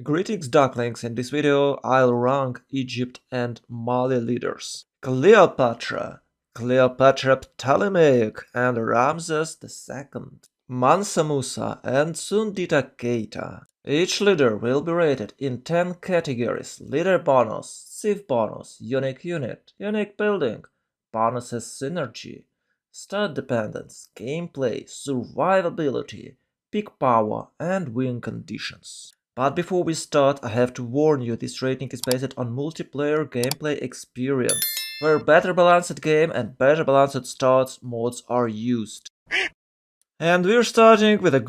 Greetings Ducklings, in this video I'll rank Egypt and Mali leaders. Cleopatra Ptolemaic and Ramses II, Mansa Musa and Sundita Keita. Each leader will be rated in 10 categories: leader bonus, civ bonus, unique unit, unique building, bonuses synergy, stat dependence, gameplay, survivability, peak power and win conditions. But before we start, I have to warn you, this rating is based on multiplayer gameplay experience, where better balanced game and better balanced stats mods are used. And we're starting with a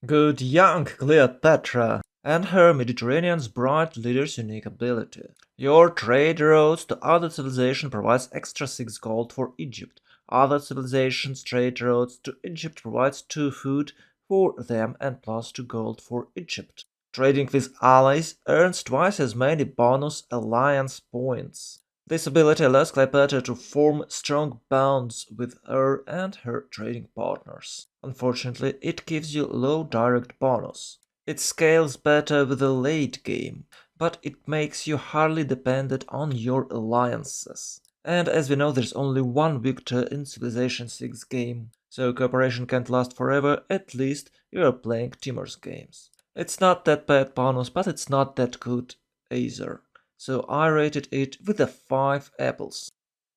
good young Cleopatra and her Mediterranean's bright leader's unique ability. Your trade routes to other civilization provides extra 6 gold for Egypt. Other civilizations' trade routes to Egypt provides 2 food for them and plus 2 gold for Egypt. Trading with allies earns twice as many bonus alliance points. This ability allows Cleopatra to form strong bonds with her and her trading partners. Unfortunately, it gives you low direct bonus. It scales better with the late game, but it makes you hardly dependent on your alliances. And as we know, there's only one victor in Civilization 6 game, so cooperation can't last forever, at least you're playing teamers games. It's not that bad bonus, but it's not that good either, so I rated it with a 5 apples.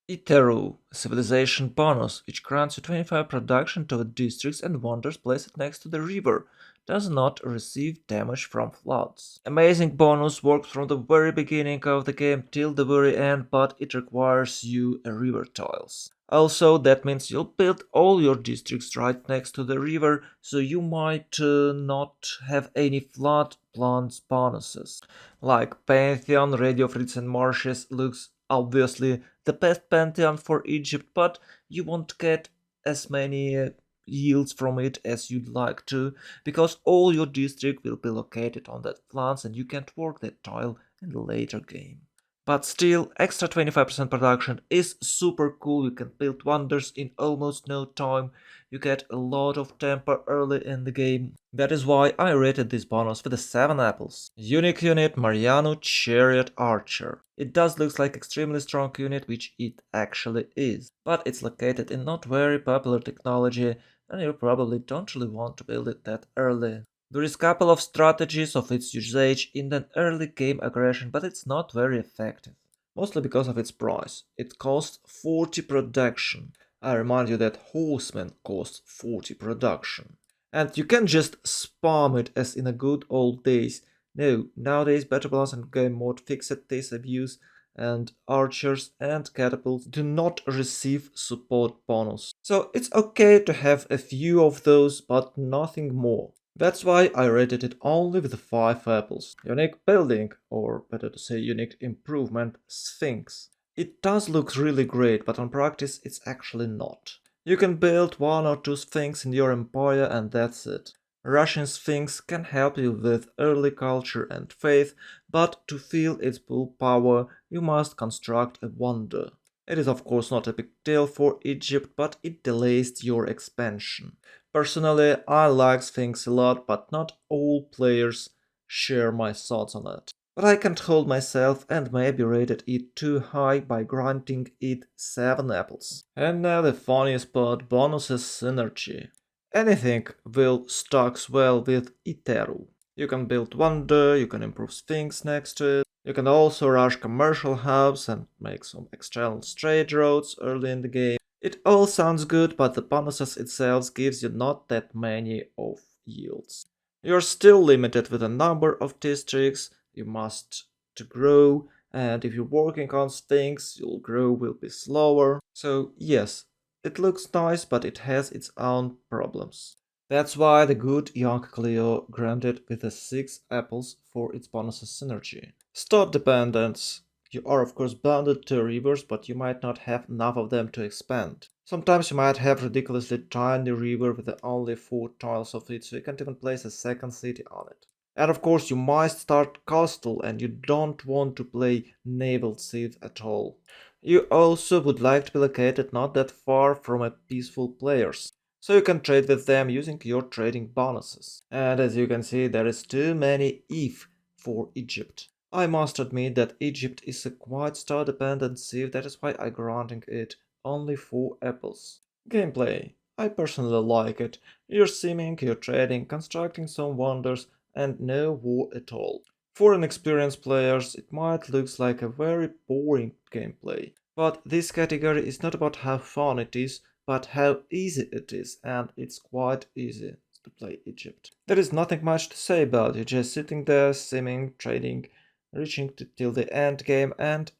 Iteru, civilization bonus, which grants you 25 production to districts and wonders placed next to the river, does not receive damage from floods. Amazing bonus works from the very beginning of the game till the very end, but it requires you a river tiles. Also, that means you'll build all your districts right next to the river, so you might not have any flood plants bonuses. Like Pantheon, Radio Fruits and Marshes looks obviously the best pantheon for Egypt, but you won't get as many yields from it as you'd like to, because all your district will be located on that plants and you can't work that tile in the later game. But still, extra 25% production is super cool. You can build wonders in almost no time. You get a lot of temper early in the game. That is why I rated this bonus with the 7 apples. Unique unit Mariano Chariot Archer. It does look like extremely strong unit, which it actually is. But it's located in not very popular technology and you probably don't really want to build it that early. There is a couple of strategies of its usage in an early game aggression, but it's not very effective. Mostly because of its price. It costs 40 production. I remind you that Horseman costs 40 production. And you can just spam it as in the good old days. No, nowadays Battle Balance and Game Mode fixed this abuse, and archers and catapults do not receive support bonus. So it's okay to have a few of those, but nothing more. That's why I rated it only with 5 apples. Unique building, or better to say unique improvement, Sphinx. It does look really great, but on practice it's actually not. You can build 1 or 2 Sphinx in your empire and that's it. Russian Sphinx can help you with early culture and faith, but to feel its full power you must construct a wonder. It is of course not a big deal for Egypt, but it delays your expansion. Personally, I like Sphinx a lot, but not all players share my thoughts on it. But I can't hold myself and maybe rated it too high by granting it 7 apples. And now the funniest part, bonuses synergy. Anything will stacks well with Iteru. You can build wonder, you can improve Sphinx next to it, you can also rush commercial hubs and make some external trade roads early in the game. It all sounds good, but the bonuses itself gives you not that many of yields. You're still limited with a number of districts you must to grow, and if you're working on things, your grow will be slower. So yes, it looks nice, but it has its own problems. That's why the good young Cleo granted with the 6 apples for its bonuses synergy. Stop dependence. You are of course bounded to rivers, but you might not have enough of them to expand. Sometimes you might have ridiculously tiny river with only 4 tiles of it, so you can't even place a second city on it. And of course you might start castle and you don't want to play naval siege at all. You also would like to be located not that far from a peaceful players. so you can trade with them using your trading bonuses. And as you can see, there is too many if for Egypt. I must admit that Egypt is a quite star dependent sieve, that is why I'm granting it only 4 apples. Gameplay. I personally like it. You're simming, you're trading, constructing some wonders, and no war at all. For inexperienced players, it might look like a very boring gameplay. But this category is not about how fun it is, but how easy it is, and it's quite easy to play Egypt. There is nothing much to say about it, just sitting there, simming, trading, reaching till the end game, and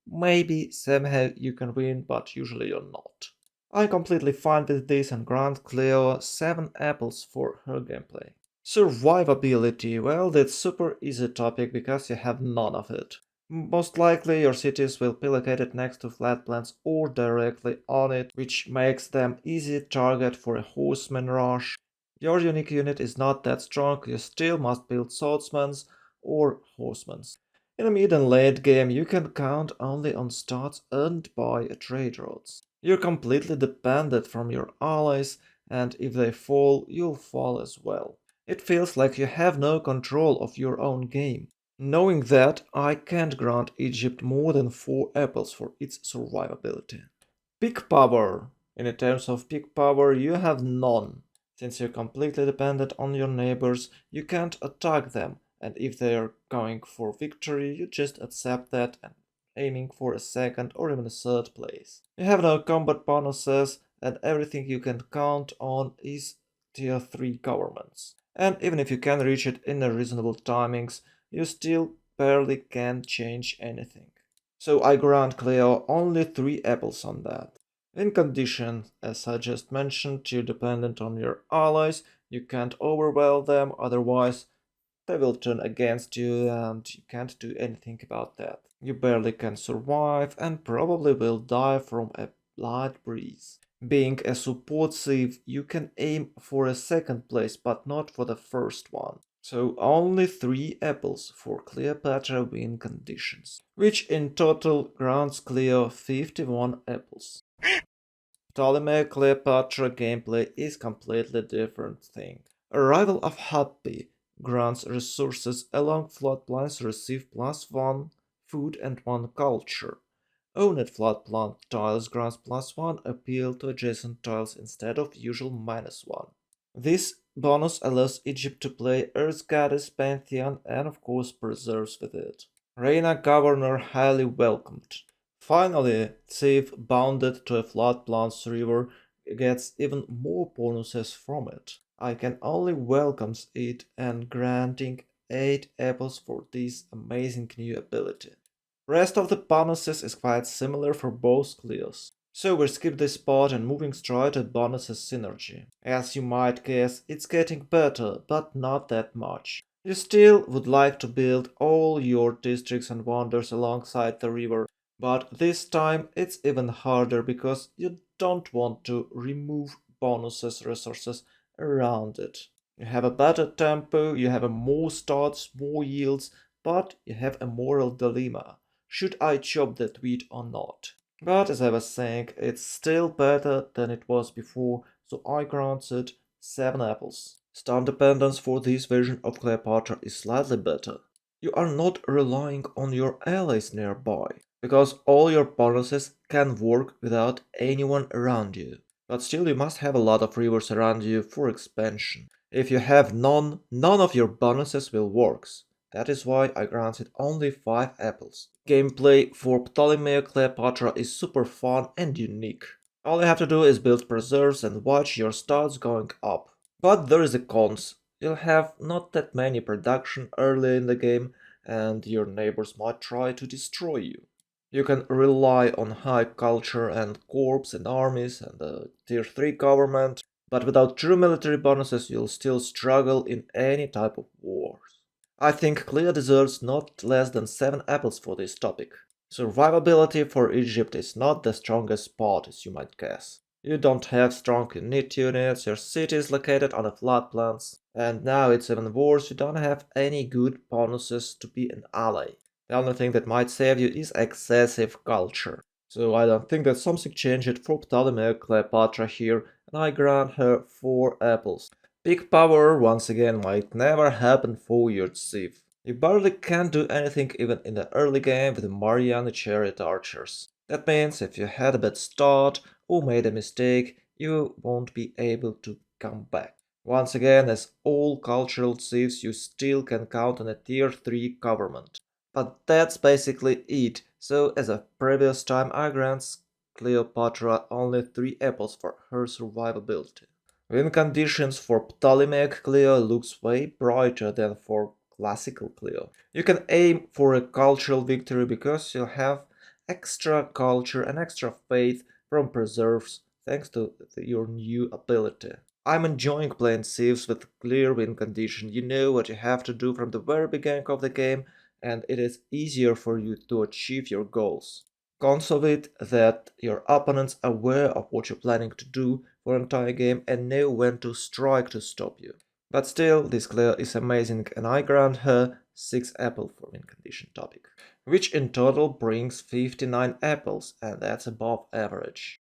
maybe somehow you can win, but usually you're not. I'm completely fine with this and grant Cleo 7 apples for her gameplay. Survivability, well, that's super easy topic because you have none of it. Most likely your cities will be located next to flatlands or directly on it, which makes them easy target for a horseman rush. Your unique unit is not that strong, you still must build swordsmen or horsemen. In a mid and late game, you can count only on stats earned by trade routes. You're completely dependent from your allies, and if they fall, you'll fall as well. It feels like you have no control of your own game. Knowing that, I can't grant Egypt more than 4 apples for its survivability. Peak power. In terms of peak power, you have none. Since you're completely dependent on your neighbors, you can't attack them, and if they are going for victory, you just accept that and aiming for a second or even a third place. You have no combat bonuses, and everything you can count on is tier 3 governments. And even if you can reach it in a reasonable timings, you still barely can change anything. So I grant Cleo only 3 apples on that. In condition, as I just mentioned, you're dependent on your allies, you can't overwhelm them, otherwise they will turn against you and you can't do anything about that. You barely can survive and probably will die from a light breeze. Being a support sieve, you can aim for a second place but not for the first one. So only 3 apples for Cleopatra win conditions, which in total grants Cleo 51 apples. Ptolemaic Cleopatra gameplay is completely different thing. Arrival of Happy grants resources along floodplains receive +1 food and 1 culture. Owned floodplain tiles grants +1 appeal to adjacent tiles instead of usual -1. This bonus allows Egypt to play Earth Goddess Pantheon and of course preserves with it. Reina Governor highly welcomed. Finally, Thief bounded to a floodplains river gets even more bonuses from it. I can only welcome it and granting 8 apples for this amazing new ability. Rest of the bonuses is quite similar for both Cleos. So we skip this part and moving straight to bonuses synergy. As you might guess, it's getting better, but not that much. You still would like to build all your districts and wonders alongside the river, but this time it's even harder because you don't want to remove bonuses resources around it. You have a better tempo, you have a more stats, more yields, but you have a moral dilemma. Should I chop that wheat or not? But as I was saying, it's still better than it was before, so I grant it 7 apples. Star dependence for this version of Cleopatra is slightly better. You are not relying on your allies nearby, because all your bonuses can work without anyone around you. But still you must have a lot of rivers around you for expansion. If you have none, none of your bonuses will work. That is why I granted only 5 apples. Gameplay for Ptolemaic Cleopatra is super fun and unique. All you have to do is build preserves and watch your stats going up. But there is a cons. You'll have not that many production early in the game and your neighbors might try to destroy you. You can rely on high culture and corps and armies and a tier 3 government, but without true military bonuses you'll still struggle in any type of wars. I think Cleo deserves not less than 7 apples for this topic. Survivability for Egypt is not the strongest part, as you might guess. You don't have strong unit units, your city is located on a floodplains, and now it's even worse, you don't have any good bonuses to be an ally. The only thing that might save you is excessive culture. So I don't think that something changed for Ptolemaic Cleopatra here, and I grant her 4 apples. Peak power once again might never happen for your thief. You barely can't do anything even in the early game with the Mariana chariot archers. That means if you had a bad start or made a mistake, you won't be able to come back. Once again, as all cultural thieves, you still can count on a tier 3 government. But that's basically it. So as a previous time, I grant Cleopatra only 3 apples for her survivability. Win conditions for Ptolemaic Cleo looks way brighter than for classical Cleo. You can aim for a cultural victory because you'll have extra culture and extra faith from preserves thanks to your new ability. I'm enjoying playing Thieves with clear win condition. You know what you have to do from the very beginning of the game, and it is easier for you to achieve your goals. Cons of it that your opponents are aware of what you're planning to do for an entire game and know when to strike to stop you. But still, this Claire is amazing and I grant her 6 apples for win condition topic, which in total brings 59 apples, and that's above average.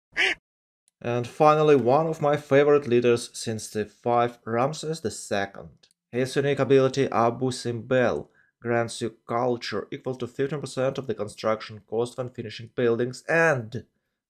And finally, one of my favorite leaders since the 5, Ramses II. His unique ability Abu Simbel grants you culture equal to 15% of the construction cost when finishing buildings and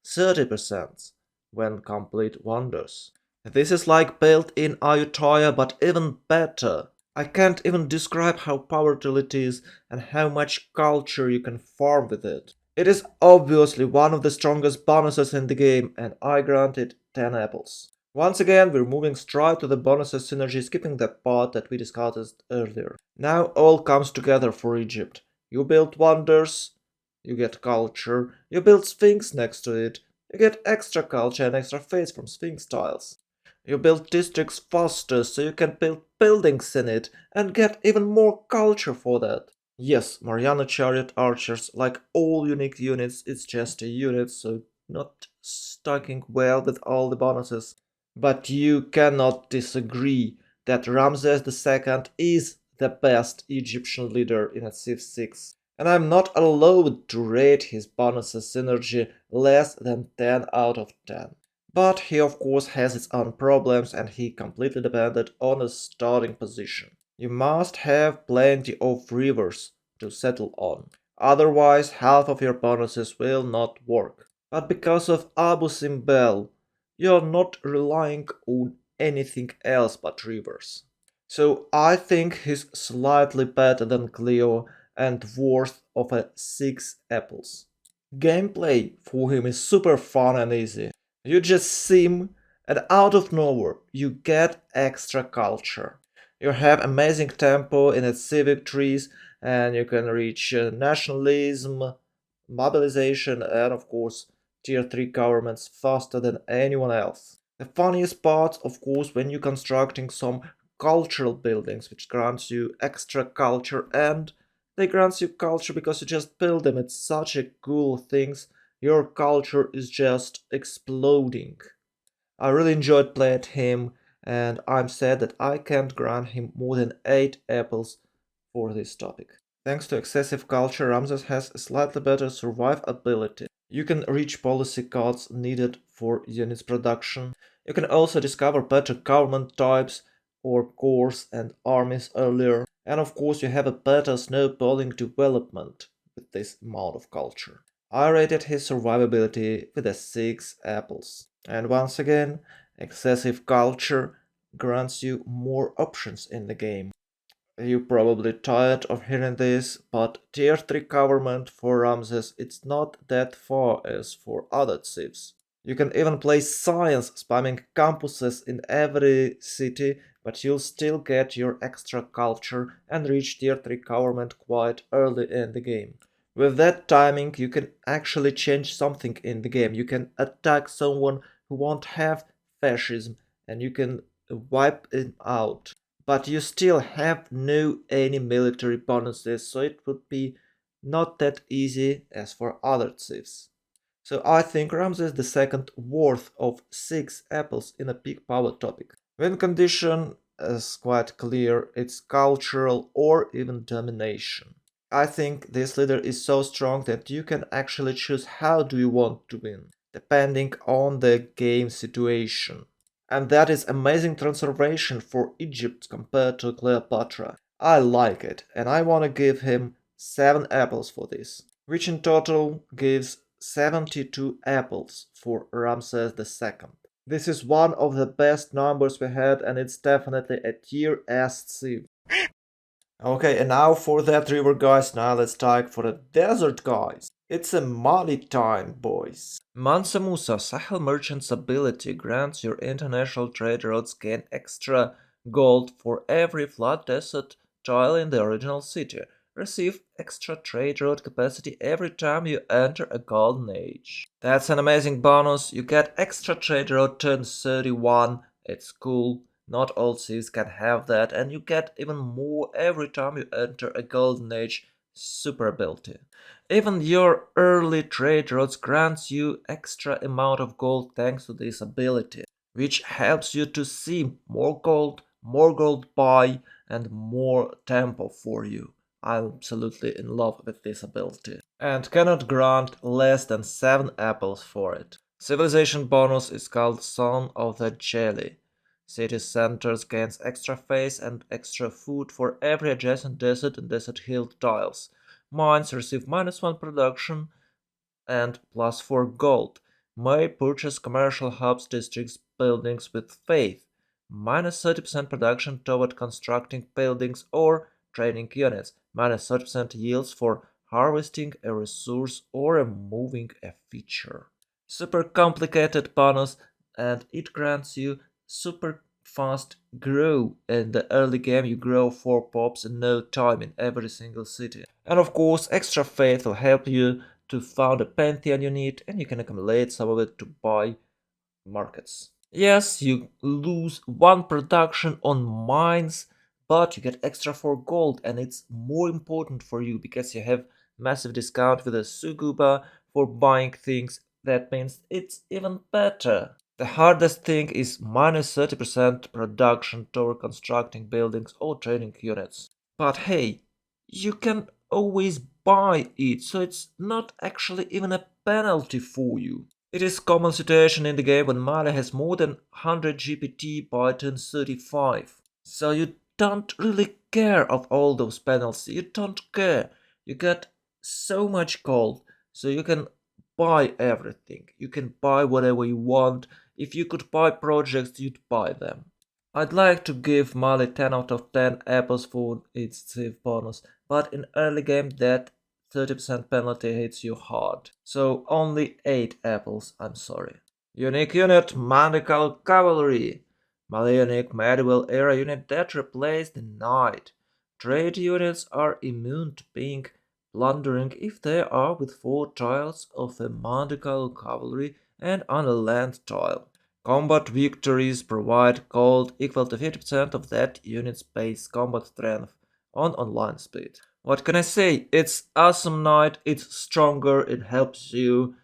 30% when complete wonders. This is like built-in Ayutthaya but even better. I can't even describe how powerful it is and how much culture you can farm with it. It is obviously one of the strongest bonuses in the game, and I grant it 10 apples. Once again, we're moving straight to the bonuses synergy, skipping that part that we discussed earlier. Now all comes together for Egypt. You build wonders, you get culture, you build Sphinx next to it, you get extra culture and extra faith from Sphinx tiles. You build districts faster so you can build buildings in it and get even more culture for that. Yes, Mariana Chariot Archers, like all unique units, it's just a unit, so not stacking well with all the bonuses. But you cannot disagree that Ramses II is the best Egyptian leader in a Civ 6. And I'm not allowed to rate his bonuses synergy less than 10 out of 10. But he of course has his own problems and he completely depended on his starting position. You must have plenty of rivers to settle on, otherwise half of your bonuses will not work. But because of Abu Simbel, you're not relying on anything else but rivers. So I think he's slightly better than Cleo and worth of a 6 apples. Gameplay for him is super fun and easy. You just sim and out of nowhere you get extra culture. You have amazing tempo in its civic trees and you can reach nationalism, mobilization and of course tier 3 governments faster than anyone else. The funniest part of course when you're constructing some cultural buildings which grants you extra culture and they grant you culture because you just build them. It's such a cool things. Your culture is just exploding. I really enjoyed playing him, and I'm sad that I can't grant him more than 8 apples for this topic. Thanks to excessive culture, Ramses has a slightly better survivability. You can reach policy cards needed for units production. You can also discover better government types or corps and armies earlier. And of course you have a better snowballing development with this amount of culture. I rated his survivability with a 6 apples. And once again, excessive culture grants you more options in the game. You're probably tired of hearing this, but tier 3 government for Ramses it's not that far as for other civs. You can even play science spamming campuses in every city, but you'll still get your extra culture and reach tier 3 government quite early in the game. With that timing, you can actually change something in the game. You can attack someone who won't have fascism and you can wipe him out. But you still have no any military bonuses, so it would be not that easy as for other civs. So I think Ramses II worth of 6 apples in a peak power topic. Win condition is quite clear, it's cultural or even domination. I think this leader is so strong that you can actually choose how do you want to win, depending on the game situation. And that is amazing transformation for Egypt compared to Cleopatra. I like it, and I wanna give him 7 apples for this, which in total gives 72 apples for Ramses II. This is one of the best numbers we had, and it's definitely a tier S. Okay, and now for that river, guys. Now let's take for the desert, guys. It's a money time, boys. Mansa Musa, Sahel Merchant's ability grants your international trade routes gain extra gold for every flat desert tile in the original city. Receive extra trade route capacity every time you enter a golden age. That's an amazing bonus. You get extra trade route turn 31. It's cool. Not all cities can have that, and you get even more every time you enter a golden age super ability. Even your early trade routes grants you extra amount of gold thanks to this ability, which helps you to see more gold buy, and more tempo for you. I'm absolutely in love with this ability, and cannot grant less than 7 apples for it. Civilization bonus is called Son of the Jelly. City centers gains extra face and extra food for every adjacent desert and desert hill tiles. Mines receive -1 production and +4 gold. May purchase commercial hubs districts buildings with faith. -30% production toward constructing buildings or training units. -30% yields for harvesting a resource or removing a feature. Super complicated bonus, and it grants you super fast grow. In the early game you grow 4 pops in no time in every single city. And of course extra faith will help you to found a pantheon you need, and you can accumulate some of it to buy markets. Yes, you lose 1 production on mines, but you get extra 4 gold, and it's more important for you because you have massive discount with a Suguba for buying things. That means it's even better. The hardest thing is -30% production toward constructing buildings or training units. But hey, you can always buy it, so it's not actually even a penalty for you. It is common situation in the game when Mali has more than 100 GPT by turn 35. So you don't really care of all those penalties, you don't care. You get so much gold, so you can buy everything. You can buy whatever you want. If you could buy projects, you'd buy them. I'd like to give Mali 10 out of 10 apples for its Civ bonus, but in early game that 30% penalty hits you hard. So only 8 apples, I'm sorry. Unique unit, Medical Cavalry. Mali unique medieval era unit that replaced the knight. Trade units are immune to being plundering if they are with 4 tiles of a medical cavalry and on a land tile. Combat victories provide gold equal to 50% of that unit's base combat strength on online speed. What can I say? It's awesome knight, it's stronger, it helps you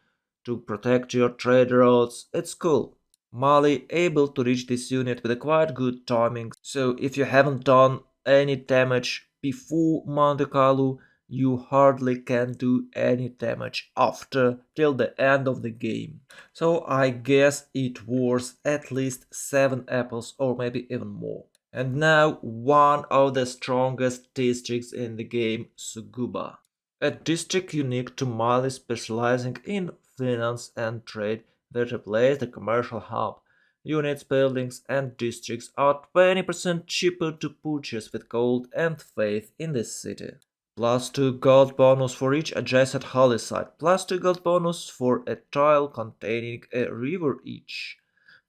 to protect your trade routes, it's cool. Mali able to reach this unit with a quite good timing, so if you haven't done any damage before Monte Carlo, you hardly can do any damage after till the end of the game. So I guess it was at least 7 apples or maybe even more. And now one of the strongest districts in the game, Suguba. A district unique to Mali specializing in finance and trade that replace the commercial hub. Units, buildings and districts are 20% cheaper to purchase with gold and faith in this city. +2 gold bonus for each adjacent holy site, +2 gold bonus for a tile containing a river each,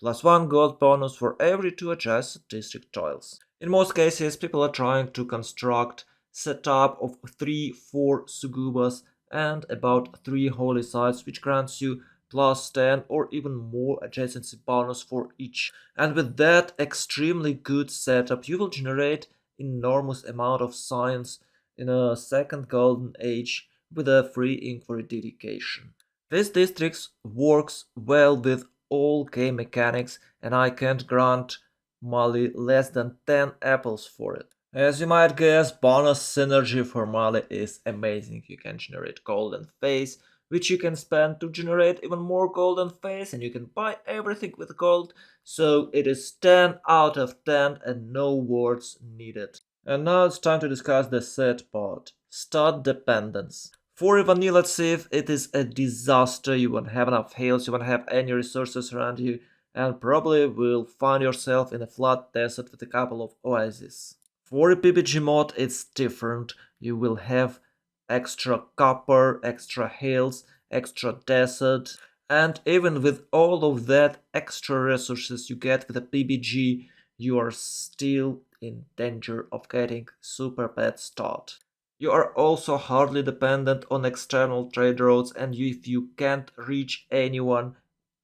+1 gold bonus for every 2 adjacent district tiles. In most cases, people are trying to construct setup of 3-4 sugubas and about 3 holy sites, which grants you +10 or even more adjacency bonus for each. And with that extremely good setup, you will generate enormous amount of science in a second golden age with a free inquiry dedication. This district works well with all game mechanics, and I can't grant Mali less than 10 apples for it. As you might guess, bonus synergy for Mali is amazing. You can generate golden face which you can spend to generate even more golden phase, and you can buy everything with gold. So it is 10 out of 10 and no words needed. And now it's time to discuss the third part, stud dependence. For a vanilla Civ, it is a disaster. You won't have enough heals, you won't have any resources around you, and probably will find yourself in a flat desert with a couple of oases. For a PPG mod, it's different. You will have extra copper, extra hills, extra desert, and even with all of that extra resources you get with a PBG, you are still in danger of getting super bad start. You are also hardly dependent on external trade routes, and if you can't reach anyone,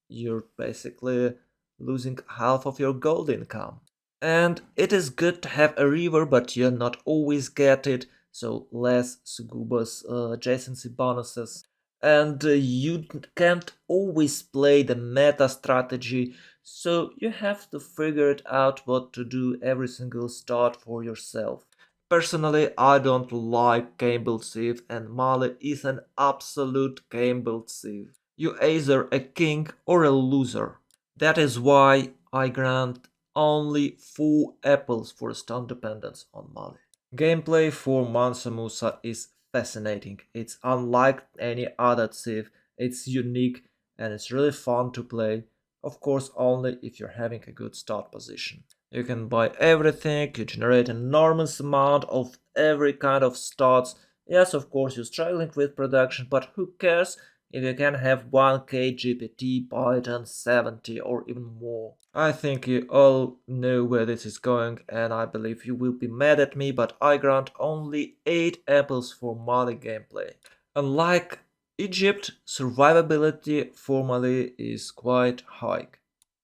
you're basically losing half of your gold income. And it is good to have a river, but you not always get it, so less Suguba's adjacency bonuses. And you can't always play the meta strategy, so you have to figure it out what to do every single start for yourself. Personally, I don't like game build Civ, and Mali is an absolute game build Civ. You either a king or a loser. That is why I grant only 4 apples for stun dependence on Mali. Gameplay for Mansa Musa is fascinating. It's unlike any other Civ, it's unique and it's really fun to play. Of course, only if you're having a good start position. You can buy everything, you generate an enormous amount of every kind of starts. Yes, of course, you're struggling with production, but who cares if you can have 1k GPT, poitns 70 or even more. I think you all know where this is going, and I believe you will be mad at me, but I grant only 8 apples for Mali gameplay. Unlike Egypt, survivability for Mali is quite high.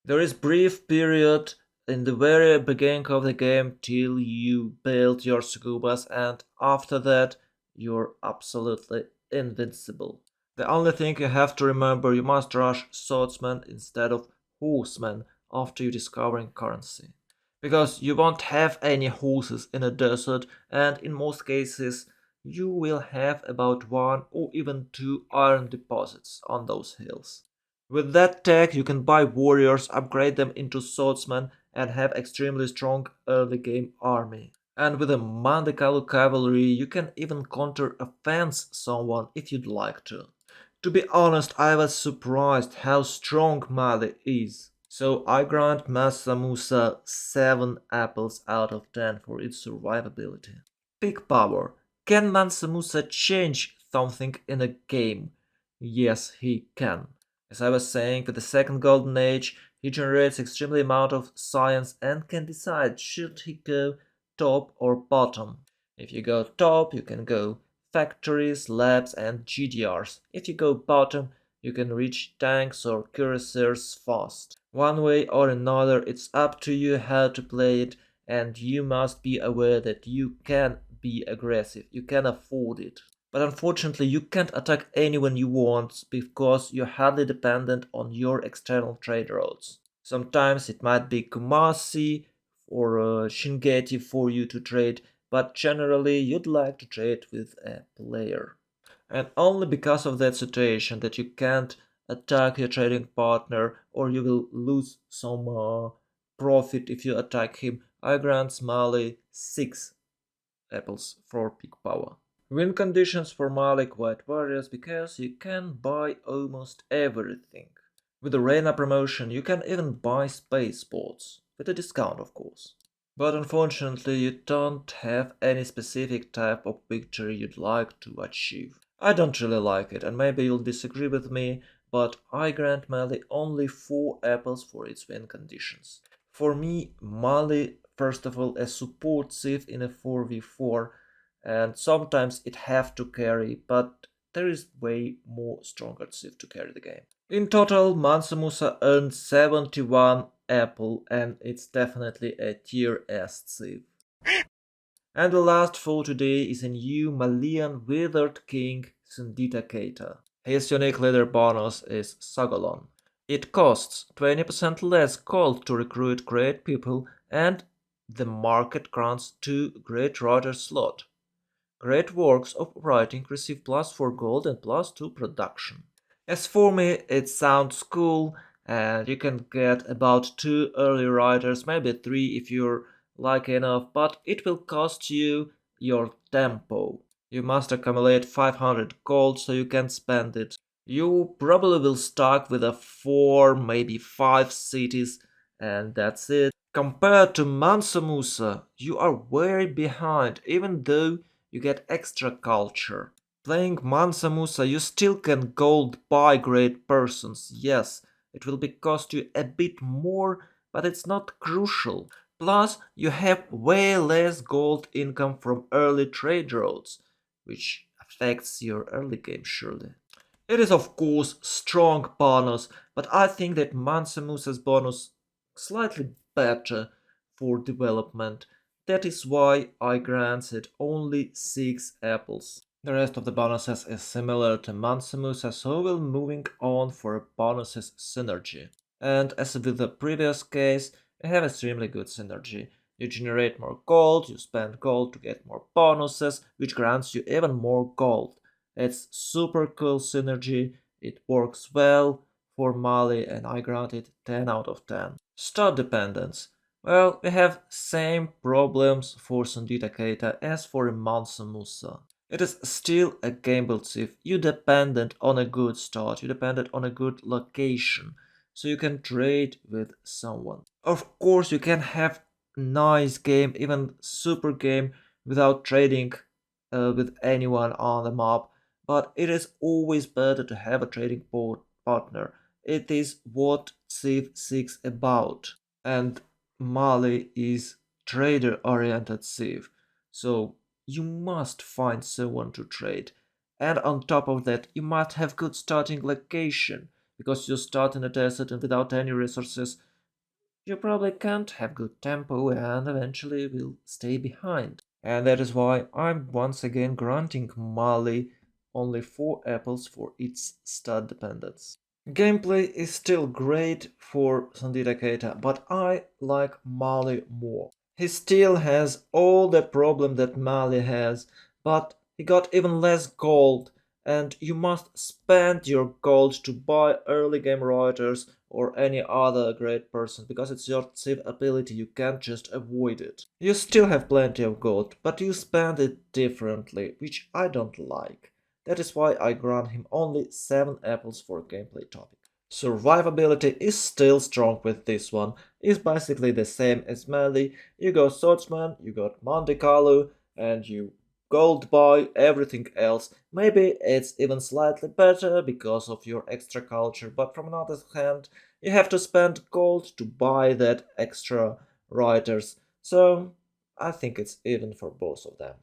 There is brief period in the very beginning of the game till you build your scubas, and after that you're absolutely invincible. The only thing you have to remember, you must rush swordsmen instead of horsemen after you discovering currency. Because you won't have any horses in a desert, and in most cases you will have about 1 or even 2 iron deposits on those hills. With that tech you can buy warriors, upgrade them into swordsmen, and have extremely strong early game army. And with a Mandikalu cavalry you can even counter-offense someone if you'd like to. To be honest, I was surprised how strong Mali is. So I grant Maksa Musa 7 apples out of 10 for its survivability. Peak power. Can Mansa Musa change something in a game? Yes, he can. As I was saying, with the second golden age, he generates extremely amount of science and can decide should he go top or bottom. If you go top, you can go factories, labs and GDRs. If you go bottom, you can reach tanks or cuirassiers fast. One way or another, it's up to you how to play it, and you must be aware that you can be aggressive, you can afford it. But unfortunately, you can't attack anyone you want because you're hardly dependent on your external trade routes. Sometimes it might be Kumasi or Shingeti for you to trade, but generally you'd like to trade with a player. And only because of that situation that you can't attack your trading partner or you will lose some profit if you attack him, I grant Mali 6 apples for peak power. Win conditions for Mali quite various because you can buy almost everything. With the Reina promotion you can even buy spaceports, with a discount of course. But unfortunately you don't have any specific type of victory you'd like to achieve. I don't really like it, and maybe you'll disagree with me, but I grant Mali only 4 apples for its win conditions. For me, Mali, first of all, a support Civ in a 4v4, and sometimes it have to carry, but there is way more stronger Civ to carry the game. In total, Mansa Musa earned 71 apple, and it's definitely a tier S Civ. And the last for today is a new Malian withered king, Sundita Keita. His unique leader bonus is Sagolon. It costs 20% less gold to recruit great people, and the market grants 2 great rider slot. great works of writing receive +4 gold and +2 production. As for me, it sounds cool, and you can get about 2 early writers, maybe 3 if you're lucky enough, but it will cost you your tempo. You must accumulate 500 gold so you can spend it. You probably will start with a 4, maybe 5 cities, and that's it. Compared to Mansa Musa, you are way behind, even though you get extra culture. Playing Mansa Musa, you still can gold buy great persons. Yes, it will be cost you a bit more, but it's not crucial. Plus, you have way less gold income from early trade routes, which affects your early game surely. It is of course strong bonus, but I think that Mansa Musa's bonus slightly better for development. That is why I granted only 6 apples. The rest of the bonuses is similar to Mansa Musa, so we'll moving on for bonuses synergy. And as with the previous case, you have extremely good synergy. You generate more gold, you spend gold to get more bonuses, which grants you even more gold. It's super cool synergy, it works well for Mali and I grant it 10 out of 10. Stud dependence. Well, we have same problems for Sundita Keita as for Mansa Musa. It is still a gamble if you dependent on a good start, you dependent on a good location, so you can trade with someone. Of course, you can have nice game, even super game, without trading with anyone on the map, but it is always better to have a trading partner. It is what Civ 6 about, and Mali is trader-oriented Civ, so you must find someone to trade. And on top of that, you must have good starting location, because you start in a desert and without any resources, you probably can't have good tempo and eventually will stay behind. And that is why I'm once again granting Mali only 4 apples for its stud dependence. Gameplay is still great for Sundita Keita, but I like Mali more. He still has all the problem that Mali has, but he got even less gold, and you must spend your gold to buy early game writers or any other great person, because it's your Civ ability, you can't just avoid it. You still have plenty of gold, but you spend it differently, which I don't like. That is why I grant him only 7 apples for gameplay topic. Survivability is still strong with this one. It's basically the same as Melee. You go Swordsman, you got Monte Carlo, and you gold buy everything else. Maybe it's even slightly better because of your extra culture, but from another hand, you have to spend gold to buy that extra writers. So I think it's even for both of them.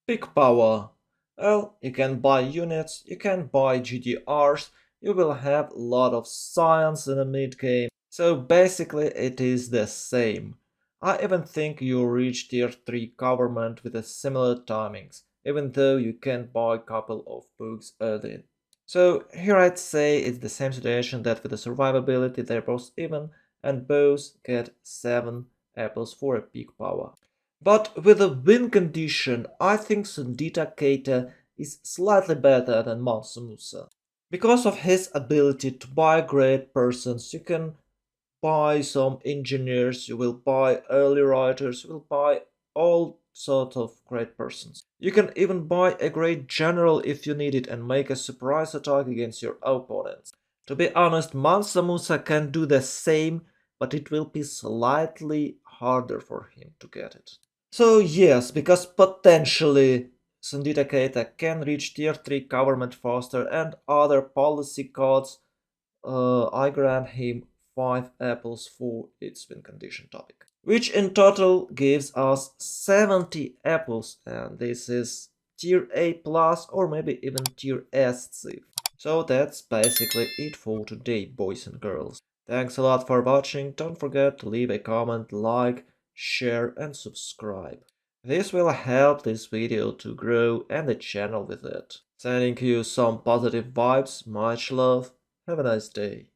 Peak power. Well, you can buy units, you can buy GDRs, you will have a lot of science in the mid game, so basically it is the same. I even think you reach tier 3 government with a similar timings, even though you can buy a couple of books early. So here I'd say it's the same situation that with the survivability they're both even and both get 7 apples for a peak power. But with a win condition, I think Sundita Keita is slightly better than Mansa Musa. Because of his ability to buy great persons, you can buy some engineers, you will buy early writers, you will buy all sorts of great persons. You can even buy a great general if you need it and make a surprise attack against your opponents. To be honest, Mansa Musa can do the same, but it will be slightly harder for him to get it. So yes, because potentially Sundita Keita can reach tier 3 government faster and other policy cards, I grant him 5 apples for its win condition topic. Which in total gives us 70 apples, and this is tier A plus or maybe even tier S Civ. So that's basically it for today, boys and girls. Thanks a lot for watching, don't forget to leave a comment, like, share and subscribe. This will help this video to grow and the channel with it. Sending you some positive vibes, much love, have a nice day.